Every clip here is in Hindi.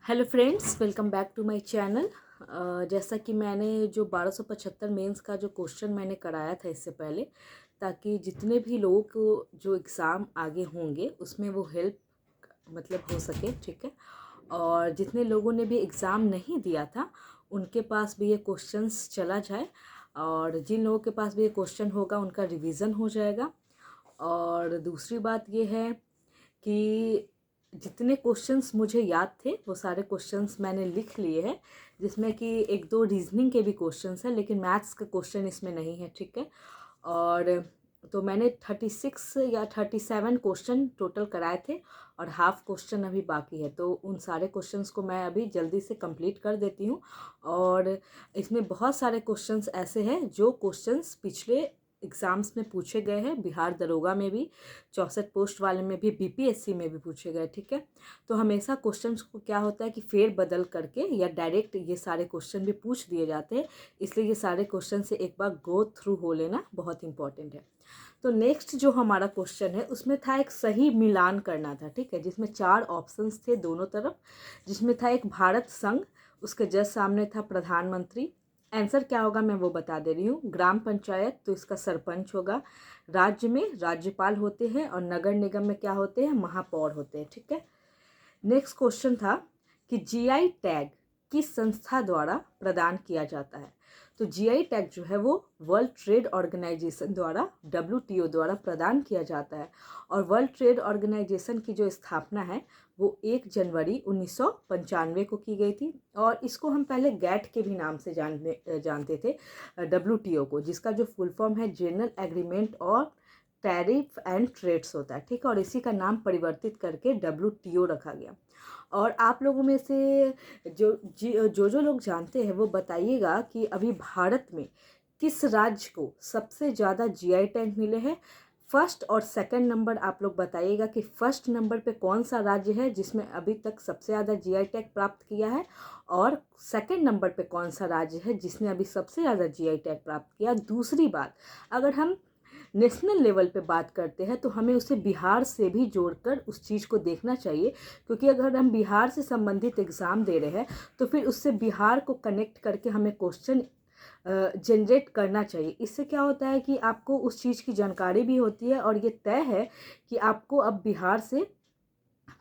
Hello friends, welcome back to my channel. जैसा कि मैंने जो 1275 मेंस का जो क्वेश्चन मैंने कराया था इससे पहले, ताकि जितने भी लोगों को जो एग्ज़ाम आगे होंगे उसमें वो हेल्प मतलब हो सके, ठीक है। और जितने लोगों ने भी एग्ज़ाम नहीं दिया था उनके पास भी ये क्वेश्चंस चला जाए, और जिन लोगों के पास भी ये क्वेश्चन होगा उनका रिवीजन हो जाएगा। और दूसरी बात ये है कि जितने क्वेश्चंस मुझे याद थे वो सारे क्वेश्चंस मैंने लिख लिए हैं, जिसमें कि एक दो रीजनिंग के भी क्वेश्चंस हैं, लेकिन मैथ्स का क्वेश्चन इसमें नहीं है, ठीक है। और तो मैंने 36 या 37 क्वेश्चन टोटल कराए थे, और हाफ क्वेश्चन अभी बाकी है। तो उन सारे क्वेश्चंस को मैं अभी जल्दी से कंप्लीट कर देती हूँ। और इसमें बहुत सारे क्वेश्चंस ऐसे हैं जो क्वेश्चंस पिछले एग्ज़ाम्स में पूछे गए हैं, बिहार दरोगा में भी, 64 पोस्ट वाले में भी, बीपीएससी में भी पूछे गए, ठीक है। तो हमेशा क्वेश्चंस को क्या होता है कि फेर बदल करके या डायरेक्ट ये सारे क्वेश्चन भी पूछ दिए जाते हैं, इसलिए ये सारे क्वेश्चन से एक बार गो थ्रू हो लेना बहुत इंपॉर्टेंट है। तो नेक्स्ट जो हमारा क्वेश्चन है उसमें था एक सही मिलान करना था, ठीक है, जिसमें 4 ऑप्शंस थे दोनों तरफ, जिसमें था एक भारत संघ, उसके जस्ट सामने था प्रधानमंत्री। आंसर क्या होगा मैं वो बता दे रही हूँ। ग्राम पंचायत तो इसका सरपंच होगा। राज्य में राज्यपाल होते हैं, और नगर निगम में क्या होते हैं, महापौर होते हैं, ठीक है। नेक्स्ट क्वेश्चन था कि जीआई टैग किस संस्था द्वारा प्रदान किया जाता है। तो जीआई टैग जो है वो वर्ल्ड ट्रेड ऑर्गेनाइजेशन द्वारा, डब्ल्यूटीओ द्वारा प्रदान किया जाता है। और वर्ल्ड ट्रेड ऑर्गेनाइजेशन की जो स्थापना है वो 1 जनवरी 1995 को की गई थी। और इसको हम पहले गैट के भी नाम से जानते थे, डब्ल्यूटीओ को, जिसका जो फुल फॉर्म है जनरल एग्रीमेंट और टैरिफ एंड ट्रेड्स होता है, ठीक है। और इसी का नाम परिवर्तित करके डब्ल्यूटीओ रखा गया। और आप लोगों में से जो लोग जानते हैं वो बताइएगा कि अभी भारत में किस राज्य को सबसे ज़्यादा जीआई टैग मिले हैं। फर्स्ट और सेकंड नंबर आप लोग बताइएगा कि फर्स्ट नंबर पे कौन सा राज्य है जिसमें अभी तक सबसे ज़्यादा जीआई टैग प्राप्त किया है, और सेकंड नंबर पे कौन सा राज्य है जिसने अभी सबसे ज़्यादा जीआई टैग प्राप्त किया। दूसरी बात, अगर हम नेशनल लेवल पे बात करते हैं तो हमें उसे बिहार से भी जोड़कर उस चीज़ को देखना चाहिए, क्योंकि अगर हम बिहार से संबंधित एग्ज़ाम दे रहे हैं तो फिर उससे बिहार को कनेक्ट करके हमें क्वेश्चन जनरेट करना चाहिए। इससे क्या होता है कि आपको उस चीज़ की जानकारी भी होती है, और ये तय है कि आपको अब बिहार से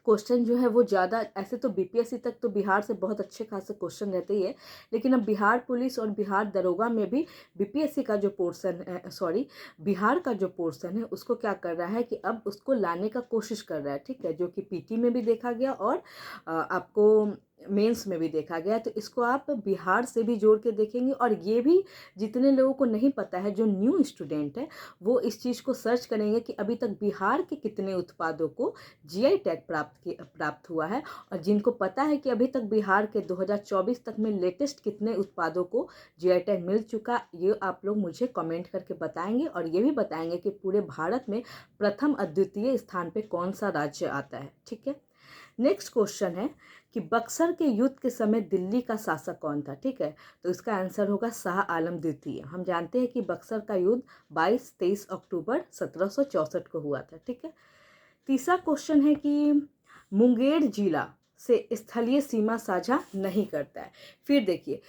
क्वेश्चन जो है वो ज़्यादा, ऐसे तो बीपीएससी तक तो बिहार से बहुत अच्छे खासे क्वेश्चन रहते ही है, लेकिन अब बिहार पुलिस और बिहार दरोगा में भी बीपीएससी का जो पोर्शन है, सॉरी, बिहार का जो पोर्शन है उसको क्या कर रहा है कि अब उसको लाने का कोशिश कर रहा है, ठीक है, जो कि पीटी में भी देखा गया और आपको मेंस में भी देखा गया। तो इसको आप बिहार से भी जोड़ के देखेंगे। और ये भी जितने लोगों को नहीं पता है, जो न्यू स्टूडेंट है, वो इस चीज़ को सर्च करेंगे कि अभी तक बिहार के कितने उत्पादों को जीआई टैग प्राप्त हुआ है, और जिनको पता है कि अभी तक बिहार के 2024 तक में लेटेस्ट कितने उत्पादों को जीआई टैग मिल चुका, ये आप लोग मुझे कमेंट करके बताएंगे। और ये भी बताएंगे कि पूरे भारत में प्रथम अद्वितीय स्थान पे कौन सा राज्य आता है, ठीक है। नेक्स्ट क्वेश्चन है कि बक्सर के युद्ध के समय दिल्ली का शासक कौन था, ठीक है। तो इसका आंसर होगा शाह आलम द्वितीय। हम जानते हैं कि बक्सर का युद्ध 22-23 अक्टूबर 1764 को हुआ था, ठीक है। तीसरा क्वेश्चन है कि मुंगेर जिला से स्थलीय सीमा साझा नहीं करता है। फिर देखिए,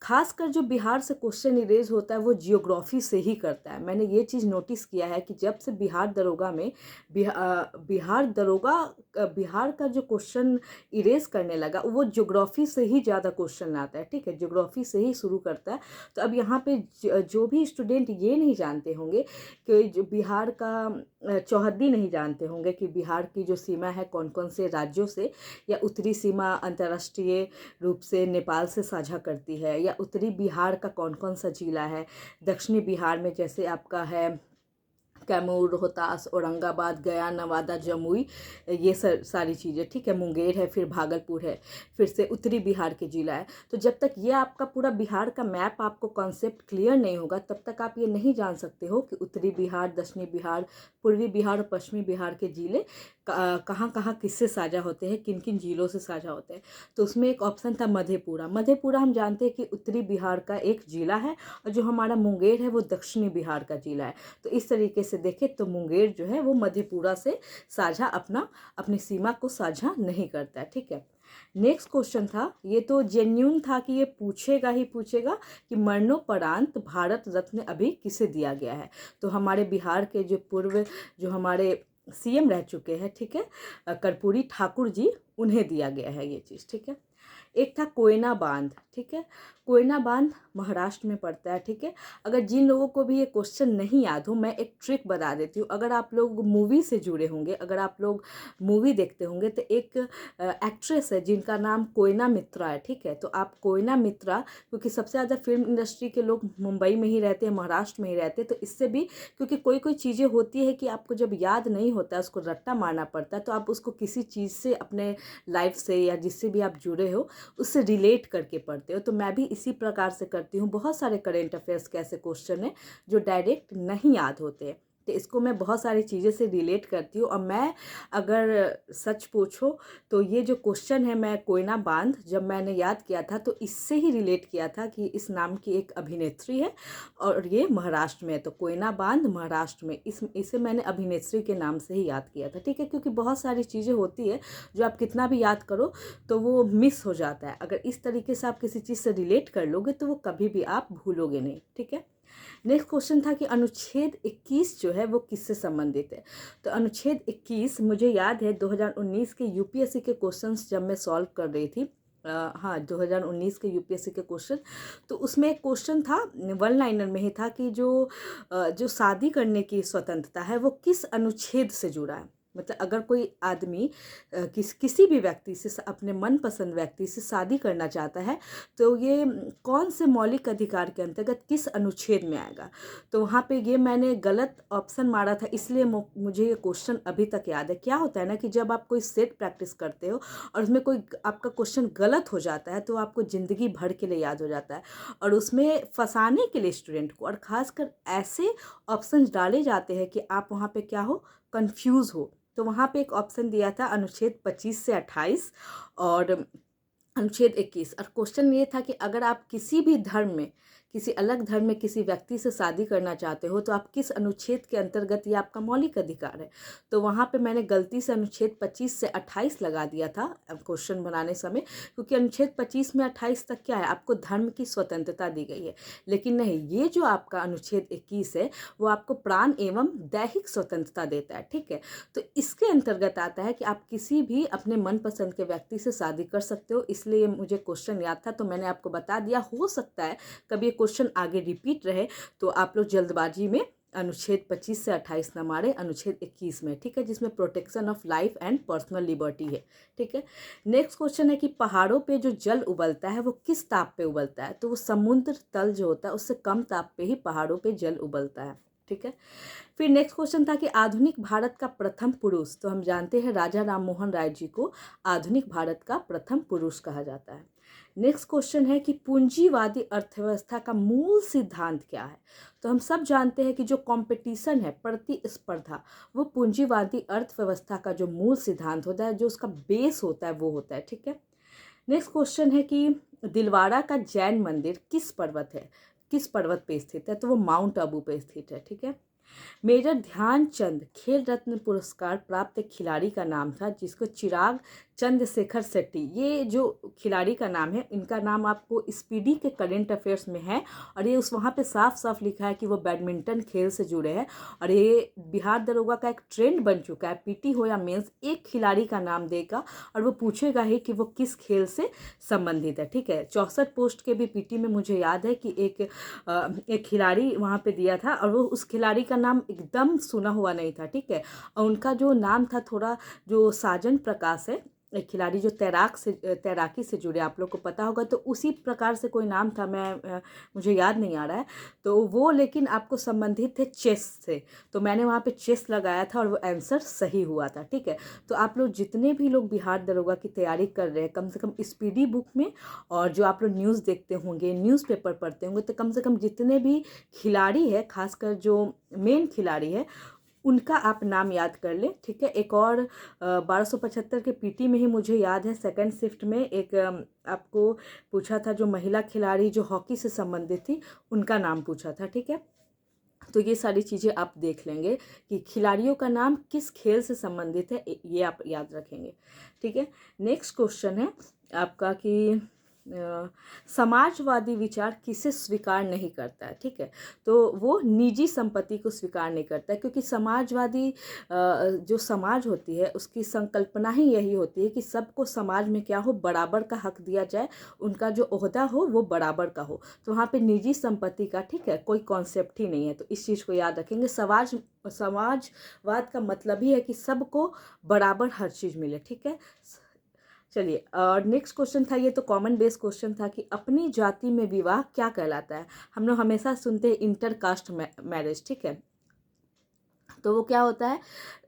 खासकर जो बिहार से क्वेश्चन इरेज होता है वो जियोग्राफी से ही करता है। मैंने ये चीज़ नोटिस किया है कि जब से बिहार दरोगा में बिहार दरोगा बिहार का जो क्वेश्चन इरेज करने लगा वो ज्योग्राफी से ही ज़्यादा क्वेश्चन आता है, ठीक है, ज्योग्राफी से ही शुरू करता है। तो अब यहाँ पे जो भी स्टूडेंट ये नहीं जानते होंगे कि जो बिहार का चौहद्दी नहीं जानते होंगे कि बिहार की जो सीमा है कौन कौन से राज्यों से, या उत्तरी सीमा अंतर्राष्ट्रीय रूप से नेपाल से साझा करती है, या उत्तरी बिहार का कौन कौन सा जिला है, दक्षिणी बिहार में जैसे आपका है कैमूर, रोहतास, औरंगाबाद, गया, नवादा, जमुई, ये सारी चीज़ें, ठीक है, मुंगेर है, फिर भागलपुर है, फिर से उत्तरी बिहार के जिला है। तो जब तक ये आपका पूरा बिहार का मैप आपको कॉन्सेप्ट क्लियर नहीं होगा तब तक आप ये नहीं जान सकते हो कि उत्तरी बिहार, दक्षिणी बिहार, पूर्वी बिहार और पश्चिमी बिहार के जिले कहाँ कहाँ किससे साझा होते हैं, किन किन जिलों से साझा होते हैं। तो उसमें एक ऑप्शन था मधेपुरा। मधेपुरा हम जानते हैं कि उत्तरी बिहार का एक जिला है, और जो हमारा मुंगेर है वो दक्षिणी बिहार का जिला है। तो इस तरीके से देखें तो मुंगेर जो है वो मधेपुरा से साझा अपनी सीमा को साझा नहीं करता है। ठीक है, नेक्स्ट क्वेश्चन था, ये तो जेन्यून था कि ये पूछेगा ही पूछेगा कि मरणोपरांत भारत रत्न अभी किसे दिया गया है। तो हमारे बिहार के जो पूर्व जो हमारे सीएम रह चुके हैं, ठीक है, कर्पूरी ठाकुर जी, उन्हें दिया गया है ये चीज़। ठीक है, एक था कोयना बांध। ठीक है, कोयना बांध महाराष्ट्र में पड़ता है। ठीक है, अगर जिन लोगों को भी ये क्वेश्चन नहीं याद हो, मैं एक ट्रिक बता देती हूँ। अगर आप लोग मूवी से जुड़े होंगे, अगर आप लोग मूवी देखते होंगे, तो एक एक्ट्रेस है जिनका नाम कोयना मित्रा है। ठीक है, तो आप कोयना मित्रा, क्योंकि सबसे ज़्यादा फिल्म इंडस्ट्री के लोग मुंबई में ही रहते हैं, महाराष्ट्र में ही रहते हैं, तो इससे भी, क्योंकि कोई कोई चीज़ें होती है कि आपको जब याद नहीं होता है, उसको रट्टा मारना पड़ता है, तो आप उसको किसी चीज़ से, अपने लाइफ से या जिससे भी आप जुड़े हो, उससे रिलेट करके पढ़ते हो। तो मैं भी इसी प्रकार से करती हूँ। बहुत सारे करेंट अफेयर्स के ऐसे क्वेश्चन हैं जो डायरेक्ट नहीं याद होते हैं, तो इसको मैं बहुत सारी चीज़ें से रिलेट करती हूँ। और मैं अगर सच पूछो तो ये जो क्वेश्चन है, मैं कोयना बांध जब मैंने याद किया था तो इससे ही रिलेट किया था कि इस नाम की एक अभिनेत्री है और ये महाराष्ट्र में है। तो कोयना बांध महाराष्ट्र में, इसे मैंने अभिनेत्री के नाम से ही याद किया था। ठीक है, क्योंकि बहुत सारी चीज़ें होती है जो आप कितना भी याद करो तो वो मिस हो जाता है। अगर इस तरीके से आप किसी चीज़ से रिलेट कर लोगे तो वो कभी भी आप भूलोगे नहीं। ठीक है, नेक्स्ट क्वेश्चन था कि अनुच्छेद 21 जो है वो किससे संबंधित है। तो अनुच्छेद 21 मुझे याद है 2019 के यूपीएससी के क्वेश्चंस जब मैं सॉल्व कर रही थी, हाँ 2019 के यूपीएससी के क्वेश्चन, तो उसमें एक क्वेश्चन था, वन लाइनर में ही था कि जो शादी करने की स्वतंत्रता है वो किस अनुच्छेद से जुड़ा है। मतलब अगर कोई आदमी किसी भी व्यक्ति से, अपने मनपसंद व्यक्ति से शादी करना चाहता है तो ये कौन से मौलिक अधिकार के अंतर्गत किस अनुच्छेद में आएगा। तो वहाँ पे ये मैंने गलत ऑप्शन मारा था, इसलिए मुझे ये क्वेश्चन अभी तक याद है। क्या होता है ना कि जब आप कोई सेट प्रैक्टिस करते हो और उसमें कोई आपका क्वेश्चन गलत हो जाता है तो आपको ज़िंदगी भर के लिए याद हो जाता है, और उसमें फंसाने के लिए स्टूडेंट को, और ख़ासकर ऐसे ऑप्शन डाले जाते हैं कि आप वहाँ पे क्या हो, कंफ्यूज हो। तो वहाँ पे एक ऑप्शन दिया था अनुच्छेद 25 से 28 और अनुच्छेद 21, और क्वेश्चन ये था कि अगर आप किसी भी धर्म में, किसी अलग धर्म में किसी व्यक्ति से शादी करना चाहते हो तो आप किस अनुच्छेद के अंतर्गत, ये आपका मौलिक अधिकार है। तो वहाँ पे मैंने गलती से अनुच्छेद 25 से 28 लगा दिया था क्वेश्चन बनाने समय, क्योंकि अनुच्छेद 25 में 28 तक क्या है, आपको धर्म की स्वतंत्रता दी गई है। लेकिन नहीं, ये जो आपका अनुच्छेद 21 है वो आपको प्राण एवं दैहिक स्वतंत्रता देता है। ठीक है, तो इसके अंतर्गत आता है कि आप किसी भी अपने मनपसंद के व्यक्ति से शादी कर सकते हो। इसलिए मुझे क्वेश्चन याद था तो मैंने आपको बता दिया। हो सकता है कभी क्वेश्चन आगे रिपीट रहे तो आप लोग जल्दबाजी में अनुच्छेद 25 से 28 न मारे, अनुच्छेद 21 में। ठीक है, जिसमें protection of life and personal liberty है। ठीक है, नेक्स्ट क्वेश्चन है कि पहाड़ों पे जो जल उबलता है वो किस ताप पे उबलता है। तो वो समुद्र तल जो होता है उससे कम ताप पे ही पहाड़ों पे जल उबलता है। ठीक है, फिर नेक्स्ट क्वेश्चन था कि आधुनिक भारत का प्रथम पुरुष। तो हम जानते हैं राजा राम मोहन राय जी को आधुनिक भारत का प्रथम पुरुष कहा जाता है। नेक्स्ट क्वेश्चन है कि पूंजीवादी अर्थव्यवस्था का मूल सिद्धांत क्या है। तो हम सब जानते हैं कि जो कंपटीशन है, प्रतिस्पर्धा, वो पूंजीवादी अर्थव्यवस्था का जो मूल सिद्धांत होता है, जो उसका बेस होता है, वो होता है। ठीक है, नेक्स्ट क्वेश्चन है कि दिलवाड़ा का जैन मंदिर किस पर्वत पे स्थित है। तो वो माउंट आबू पे स्थित है। ठीक है, मेजर ध्यानचंद खेल रत्न पुरस्कार प्राप्त खिलाड़ी का नाम था, जिसको चिराग चंद्रशेखर शेट्टी, ये जो खिलाड़ी का नाम है, इनका नाम आपको स्पीडी के करेंट अफेयर्स में है, और ये उस वहाँ पे साफ साफ लिखा है कि वो बैडमिंटन खेल से जुड़े हैं। और ये बिहार दरोगा का एक ट्रेंड बन चुका है, पीटी हो या मेंस, एक खिलाड़ी का नाम देगा और वो पूछेगा ही कि वो किस खेल से संबंधित है। ठीक है, 64 पोस्ट के भी पीटी में मुझे याद है कि एक खिलाड़ी वहाँ पे दिया था, और वो उस खिलाड़ी का नाम एकदम सुना हुआ नहीं था। ठीक है, और उनका जो नाम था थोड़ा, जो साजन प्रकाश है, एक खिलाड़ी जो तैराकी से जुड़े, आप लोग को पता होगा, तो उसी प्रकार से कोई नाम था, मुझे याद नहीं आ रहा है। तो वो लेकिन आपको संबंधित थे चेस से, तो मैंने वहाँ पे चेस लगाया था और वो आंसर सही हुआ था। ठीक है, तो आप लोग जितने भी लोग बिहार दरोगा की तैयारी कर रहे हैं, कम से कम स्पीडी बुक में, और जो आप लोग न्यूज़ देखते होंगे, न्यूज़पेपर पढ़ते होंगे, तो कम से कम जितने भी खिलाड़ी है, खासकर जो मेन खिलाड़ी है, उनका आप नाम याद कर लें। ठीक है, एक और 1275 के पीटी में ही मुझे याद है सेकंड शिफ्ट में एक आपको पूछा था, जो महिला खिलाड़ी जो हॉकी से संबंधित थी, उनका नाम पूछा था। ठीक है, तो ये सारी चीज़ें आप देख लेंगे कि खिलाड़ियों का नाम किस खेल से संबंधित है, ये आप याद रखेंगे। ठीक है। नेक्स्ट क्वेश्चन है आपका कि समाजवादी विचार किसे स्वीकार नहीं करता है। ठीक है, तो वो निजी संपत्ति को स्वीकार नहीं करता है, क्योंकि समाजवादी जो समाज होती है उसकी संकल्पना ही यही होती है कि सबको समाज में क्या हो, बराबर का हक दिया जाए, उनका जो ओहदा हो वो बराबर का हो। तो वहाँ पे निजी संपत्ति का, ठीक है, कोई कॉन्सेप्ट ही नहीं है। तो इस चीज़ को याद रखेंगे। समाजवाद का मतलब ही है कि सबको बराबर हर चीज़ मिले। ठीक है, चलिए। और नेक्स्ट क्वेश्चन था, ये तो कॉमन बेस क्वेश्चन था कि अपनी जाति में विवाह क्या कहलाता है। हम लोग हमेशा सुनते हैं इंटर कास्ट मैरिज। ठीक है, तो वो क्या होता है,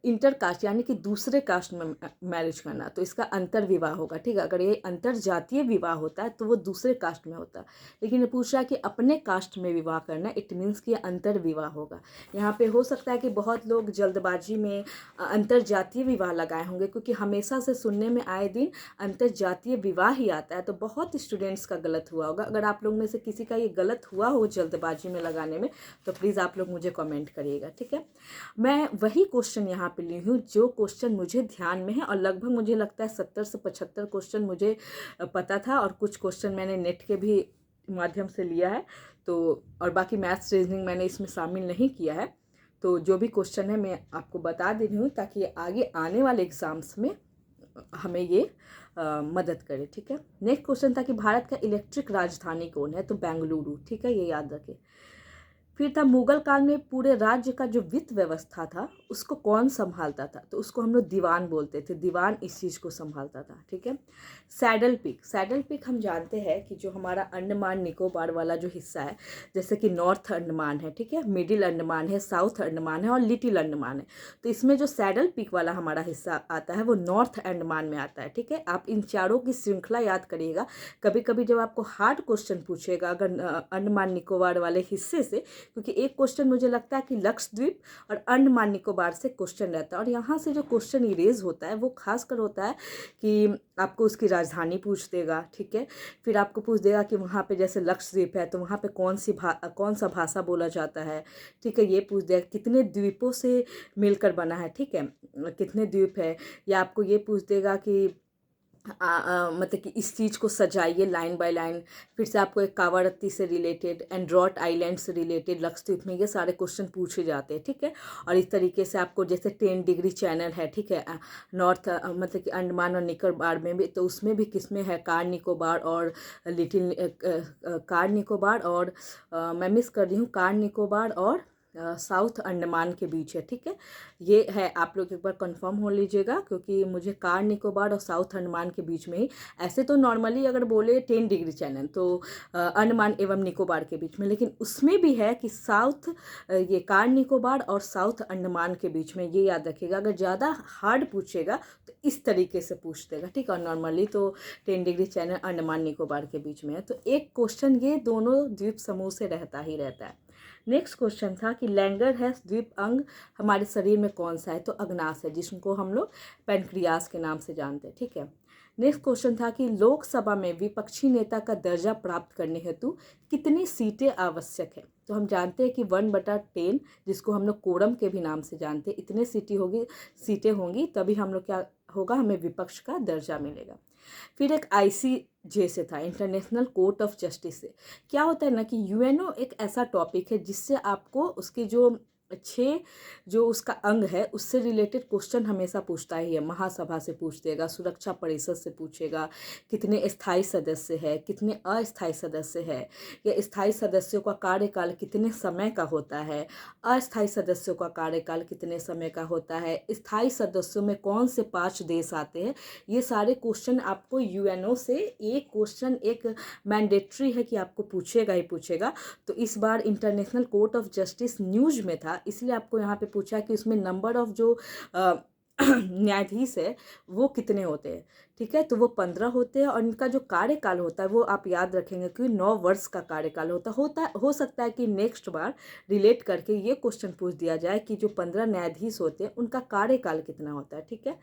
इंटर कास्ट यानी कि दूसरे कास्ट में मैरिज करना, तो इसका अंतर विवाह होगा। ठीक है, अगर ये अंतर जातीय विवाह होता है तो वो दूसरे कास्ट में होता है। लेकिन ये पूछ रहा है कि अपने कास्ट में विवाह करना, इट मीन्स कि अंतर विवाह होगा। यहाँ पे हो सकता है कि बहुत लोग जल्दबाजी में अंतर जातीय विवाह लगाए होंगे, क्योंकि हमेशा से सुनने में आए दिन अंतर जातीय विवाह ही आता है। तो बहुत स्टूडेंट्स का गलत हुआ होगा। अगर आप लोग में से किसी का ये गलत हुआ हो जल्दबाजी में लगाने में, तो प्लीज़ आप लोग मुझे कमेंट करिएगा। ठीक है, मैं वही क्वेश्चन यहाँ पे ली हूँ जो क्वेश्चन मुझे ध्यान में है, और लगभग मुझे लगता है 70 से 75 क्वेश्चन मुझे पता था, और कुछ क्वेश्चन मैंने नेट के भी माध्यम से लिया है। तो और बाकी मैथ्स रीजनिंग मैंने इसमें शामिल नहीं किया है। तो जो भी क्वेश्चन है मैं आपको बता दे रही हूँ, ताकि आगे आने वाले एग्ज़ाम्स में हमें ये मदद करे। ठीक है, नेक्स्ट क्वेश्चन था कि भारत का इलेक्ट्रिक राजधानी कौन है, तो बेंगलुरु। ठीक है, ये याद रखें। फिर था मुगल काल में पूरे राज्य का जो वित्त व्यवस्था था उसको कौन संभालता था, तो उसको हम लोग दीवान बोलते थे। दीवान इस चीज़ को संभालता था। ठीक है, सैडल पीक हम जानते हैं कि जो हमारा अंडमान निकोबार वाला जो हिस्सा है, जैसे कि नॉर्थ अंडमान है, ठीक है, मिडिल अंडमान है, साउथ अंडमान है और लिटिल अंडमान है। तो इसमें जो सैडल पीक वाला हमारा हिस्सा आता है वो नॉर्थ अंडमान में आता है। ठीक है, आप इन चारों की श्रृंखला याद करिएगा। कभी कभी जब आपको हार्ड क्वेश्चन पूछेगा अगर अंडमान निकोबार वाले हिस्से से, क्योंकि एक क्वेश्चन मुझे लगता है कि लक्षद्वीप और अंडमान निकोबार से क्वेश्चन रहता है, और यहाँ से जो क्वेश्चन इरेज होता है वो खासकर होता है कि आपको उसकी राजधानी पूछ देगा। ठीक है, फिर आपको पूछ देगा कि वहाँ पे जैसे लक्षद्वीप है तो वहाँ पे कौन सा भाषा बोला जाता है। ठीक है, ये पूछ देगा कितने द्वीपों से मिलकर बना है। ठीक है, कितने द्वीप है, या आपको ये पूछ देगा कि मतलब कि इस चीज़ को सजाइए लाइन बाय लाइन। फिर से आपको एक कावारत्ती से रिलेटेड, एंड्रॉट आइलैंड से रिलेटेड, लक्षद्वीप में ये सारे क्वेश्चन पूछे जाते हैं। ठीक है, और इस तरीके से आपको जैसे 10 डिग्री चैनल है, ठीक है, नॉर्थ मतलब कि अंडमान और निकोबार में भी, तो उसमें भी किस में है, कार निकोबार और लिटिल कार निकोबार और मैं मिस कर रही हूँ, कार निकोबार और साउथ अंडमान के बीच है। ठीक है, ये है, आप लोग एक बार कंफर्म हो लीजिएगा, क्योंकि मुझे कार निकोबार और साउथ अंडमान के बीच में ही, ऐसे तो नॉर्मली अगर बोले 10 डिग्री चैनल तो अंडमान एवं निकोबार के बीच में, लेकिन उसमें भी है कि ये कार निकोबार और साउथ अंडमान के बीच में, ये याद रखिएगा। अगर ज़्यादा हार्ड पूछेगा तो इस तरीके से पूछ देगा। ठीक है, और नॉर्मली तो 10 डिग्री चैनल अंडमान निकोबार के बीच में है। तो एक क्वेश्चन ये दोनों द्वीप समूह से रहता ही रहता है। नेक्स्ट क्वेश्चन था कि लैंगरहैंस द्वीप अंग हमारे शरीर में कौन सा है, तो अग्नास है, जिसको हम लोग पैनक्रियास के नाम से जानते हैं। ठीक है, नेक्स्ट क्वेश्चन था कि लोकसभा में विपक्षी नेता का दर्जा प्राप्त करने हेतु कितनी सीटें आवश्यक है, तो हम जानते हैं कि 1/10, जिसको हम लोग कोरम के भी नाम से जानते हैं, इतने सीटें होंगी तभी हम लोग क्या होगा, हमें विपक्ष का दर्जा मिलेगा। फिर एक ICJ से था, इंटरनेशनल कोर्ट ऑफ जस्टिस से। क्या होता है ना कि यूएनओ एक ऐसा टॉपिक है जिससे आपको उसकी जो उसका अंग है उससे रिलेटेड क्वेश्चन हमेशा पूछता ही है। महासभा से पूछ देगा, सुरक्षा परिषद से पूछेगा, कितने स्थायी सदस्य है, कितने अस्थायी सदस्य है, या स्थायी सदस्यों का कार्यकाल कितने समय का होता है, अस्थायी सदस्यों का कार्यकाल कितने समय का होता है, स्थायी सदस्यों में कौन से 5 देश आते हैं। ये सारे क्वेश्चन आपको यूएनओ से एक क्वेश्चन एक मैंडेटरी है कि आपको पूछेगा ही पूछेगा। तो इस बार International Court of Justice news में था, इसलिए आपको यहाँ पे पूछा कि उसमें नंबर ऑफ जो न्यायाधीश है वो कितने होते हैं। ठीक है, तो वो 15 होते हैं, और इनका जो कार्यकाल होता है वो आप याद रखेंगे कि 9 वर्ष का कार्यकाल हो सकता है कि नेक्स्ट बार रिलेट करके ये क्वेश्चन पूछ दिया जाए कि जो 15 न्यायाधीश होते हैं उनका कार्यकाल कितना होता है। ठीक है,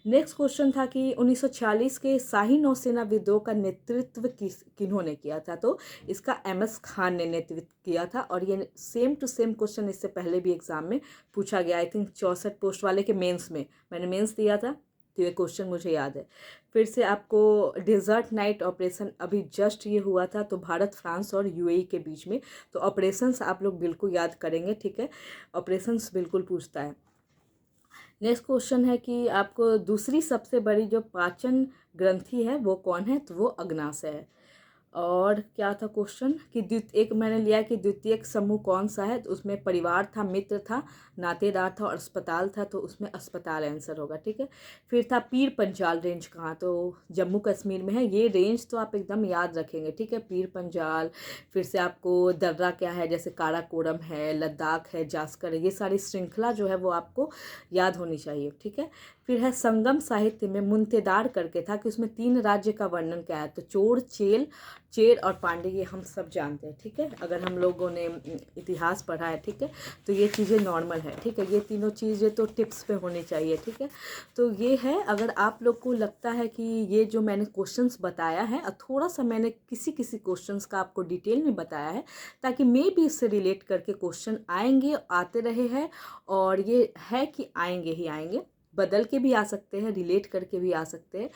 नेक्स्ट क्वेश्चन था कि 1940 के शाही नौसेना विद्रोह का नेतृत्व किन्होंने किया था, तो इसका MS खान ने नेतृत्व किया था। और ये सेम टू सेम क्वेश्चन इससे पहले भी एग्जाम में पूछा गया, आई थिंक 64 पोस्ट वाले के मेंस में, मैंने मेंस दिया था तो ये क्वेश्चन मुझे याद है। फिर से आपको डेजर्ट नाइट ऑपरेशन अभी जस्ट ये हुआ था, तो भारत, फ्रांस और UAE के बीच में, तो ऑपरेशंस आप लोग बिल्कुल याद करेंगे, ठीक है, ऑपरेशंस बिल्कुल पूछता है। नेक्स्ट क्वेश्चन है कि आपको दूसरी सबसे बड़ी जो पाचन ग्रंथि है वो कौन है, तो वो अग्नाशय है। और क्या था क्वेश्चन कि एक मैंने लिया कि द्वितीयक समूह कौन सा है, तो उसमें परिवार था, मित्र था, नातेदार था और अस्पताल था, तो उसमें अस्पताल आंसर होगा, ठीक है। फिर था पीर पंजाल रेंज कहाँ, तो जम्मू कश्मीर में है ये रेंज, तो आप एकदम याद रखेंगे, ठीक है, पीर पंजाल। फिर से आपको दर्रा क्या है, जैसे काराकोरम है, लद्दाख है, जास्कर है, ये सारी श्रृंखला जो है वो आपको याद होनी चाहिए, ठीक है। फिर है संगम साहित्य में मुंतेदार करके था कि उसमें 3 राज्य का वर्णन क्या है, तो चोर, चेर और पांडे, ये हम सब जानते हैं, ठीक है, अगर हम लोगों ने इतिहास पढ़ा है, ठीक है, तो ये चीज़ें नॉर्मल है, ठीक है, ये तीनों चीज़ें तो टिप्स पे होनी चाहिए, ठीक है। तो ये है, अगर आप लोग को लगता है कि ये जो मैंने क्वेश्चंस बताया है और थोड़ा सा मैंने किसी क्वेश्चंस का आपको डिटेल में बताया है, ताकि मे भी इससे रिलेट करके क्वेश्चन आएंगे, आते रहे हैं, और ये है कि आएंगे ही आएंगे, बदल के भी आ सकते हैं, रिलेट करके भी आ सकते हैं।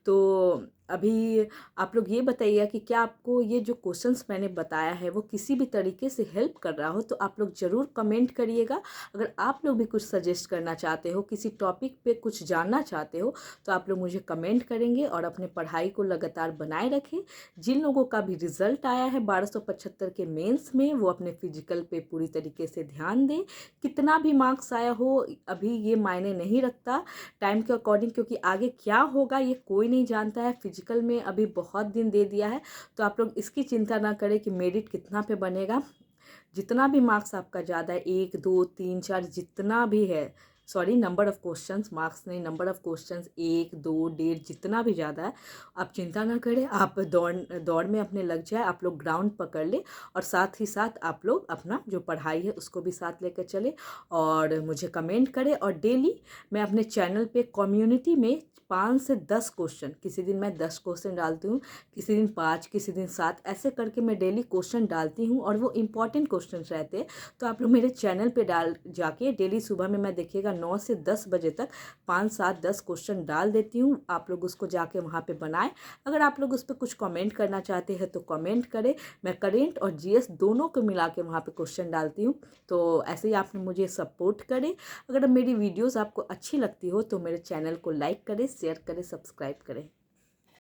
तो अभी आप लोग ये बताइए कि क्या आपको ये जो क्वेश्चंस मैंने बताया है वो किसी भी तरीके से हेल्प कर रहा हो, तो आप लोग ज़रूर कमेंट करिएगा। अगर आप लोग भी कुछ सजेस्ट करना चाहते हो, किसी टॉपिक पे कुछ जानना चाहते हो, तो आप लोग मुझे कमेंट करेंगे। और अपने पढ़ाई को लगातार बनाए रखें। जिन लोगों का भी रिजल्ट आया है 1275 के मेंस में, वो अपने फिजिकल पे पूरी तरीके से ध्यान दें। कितना भी मार्क्स आया हो अभी ये मायने नहीं रखता टाइम के अकॉर्डिंग, क्योंकि आगे क्या होगा ये कोई नहीं जानता है। फिजिकल में अभी बहुत दिन दे दिया है, तो आप लोग इसकी चिंता ना करें कि मेरिट कितना पे बनेगा। जितना भी मार्क्स आपका ज़्यादा है, 1 2 3 4 जितना भी है, sorry number of questions, marks नहीं, नंबर ऑफ क्वेश्चंस 1 2 1.5 जितना भी ज़्यादा है, आप चिंता ना करें। आप दौड़ में अपने लग जाए, आप लोग ग्राउंड पकड़ ले, और साथ ही साथ आप लोग अपना जो पढ़ाई है उसको भी साथ लेकर चले, और मुझे कमेंट करें। और डेली मैं अपने चैनल पे कम्युनिटी में 5 से 10 क्वेश्चन, किसी दिन मैं 10 क्वेश्चन डालती हूँ, किसी दिन 5, किसी दिन 7, ऐसे करके मैं डेली क्वेश्चन डालती हूँ, और वो इम्पॉर्टेंट क्वेश्चन रहते हैं। तो आप लोग मेरे चैनल पे जाके डेली सुबह में मैं देखिएगा 9 से 10 बजे तक 5 7 10 क्वेश्चन डाल देती हूँ। आप लोग उसको जाके वहाँ पे बनाएं। अगर आप लोग उस पर कुछ कमेंट करना चाहते हैं तो कमेंट करें। मैं करेंट और GS दोनों को मिला के वहाँ पे क्वेश्चन डालती हूँ। तो ऐसे ही आप मुझे सपोर्ट करें। अगर मेरी वीडियोज़ आपको अच्छी लगती हो तो मेरे चैनल को लाइक करें, शेयर करें, सब्सक्राइब करें।